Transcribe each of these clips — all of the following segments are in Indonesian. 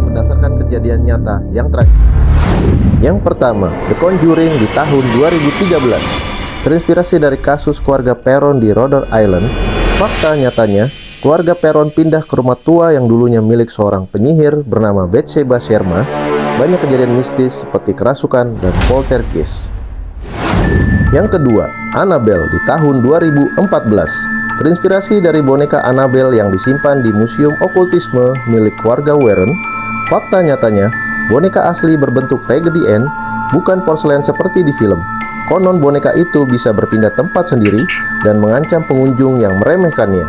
berdasarkan kejadian nyata yang tragis. Yang pertama, The Conjuring di tahun 2013. Terinspirasi dari kasus keluarga Perron di Rhode Island, fakta nyatanya, keluarga Perron pindah ke rumah tua yang dulunya milik seorang penyihir bernama Bathsheba Sherma. Banyak kejadian mistis seperti kerasukan dan poltergeist. Yang kedua, Annabelle di tahun 2014. Terinspirasi dari boneka Annabelle yang disimpan di Museum Okultisme milik keluarga Warren. Fakta nyatanya, boneka asli berbentuk Raggedy Ann, bukan porselen seperti di film. Konon boneka itu bisa berpindah tempat sendiri dan mengancam pengunjung yang meremehkannya.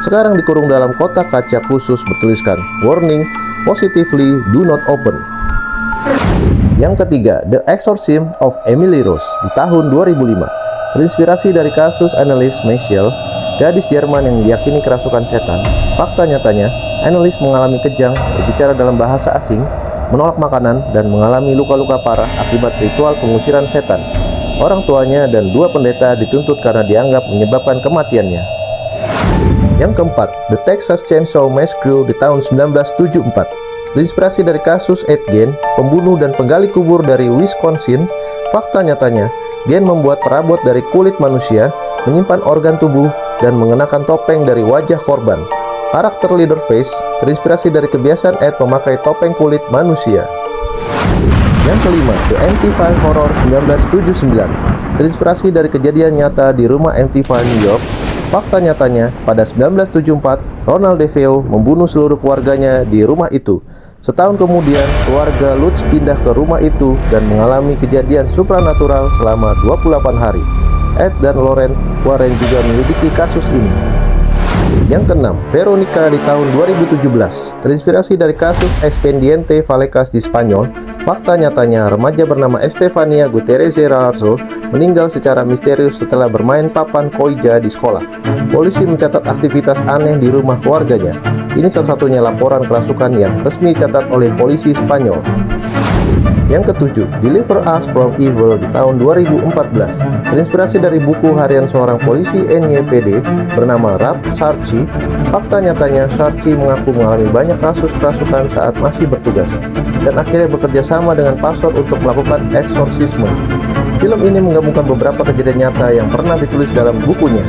Sekarang dikurung dalam kotak kaca khusus bertuliskan "Warning, positively do not open". Yang ketiga, The Exorcism of Emily Rose di tahun 2005. Terinspirasi dari kasus Annelies Michel, gadis Jerman yang diyakini kerasukan setan. Fakta nyatanya, Annelies mengalami kejang, berbicara dalam bahasa asing, menolak makanan, dan mengalami luka-luka parah akibat ritual pengusiran setan. Orang tuanya dan 2 pendeta dituntut karena dianggap menyebabkan kematiannya. Yang keempat, The Texas Chainsaw Massacre di tahun 1974. Terinspirasi dari kasus Ed Gein, pembunuh dan penggali kubur dari Wisconsin. Fakta nyatanya, Gein membuat perabot dari kulit manusia, menyimpan organ tubuh, dan mengenakan topeng dari wajah korban. Karakter Leatherface terinspirasi dari kebiasaan Ed memakai topeng kulit manusia. Yang kelima, The Amityville Horror 1979. Terinspirasi dari kejadian nyata di rumah Amityville, New York. Fakta nyatanya, pada 1974, Ronald DeFeo membunuh seluruh keluarganya di rumah itu. Setahun kemudian, keluarga Lutz pindah ke rumah itu dan mengalami kejadian supranatural selama 28 hari. Ed dan Lorraine Warren juga menyelidiki kasus ini. Yang keenam, Veronica di tahun 2017. Terinspirasi dari kasus Expediente Vallecas di Spanyol. Fakta nyatanya, remaja bernama Estefania Gutierrez Rarzo meninggal secara misterius setelah bermain papan Ouija di sekolah. Polisi mencatat aktivitas aneh di rumah keluarganya. Ini salah satunya laporan kerasukan yang resmi dicatat oleh polisi Spanyol. Yang ketujuh, Deliver Us from Evil di tahun 2014. Terinspirasi dari buku harian seorang polisi NYPD bernama Ralph Sarchi. Fakta nyatanya, Sarchi mengaku mengalami banyak kasus kerasukan saat masih bertugas dan akhirnya bekerja sama dengan pastor untuk melakukan eksorsisme. Film ini menggabungkan beberapa kejadian nyata yang pernah ditulis dalam bukunya.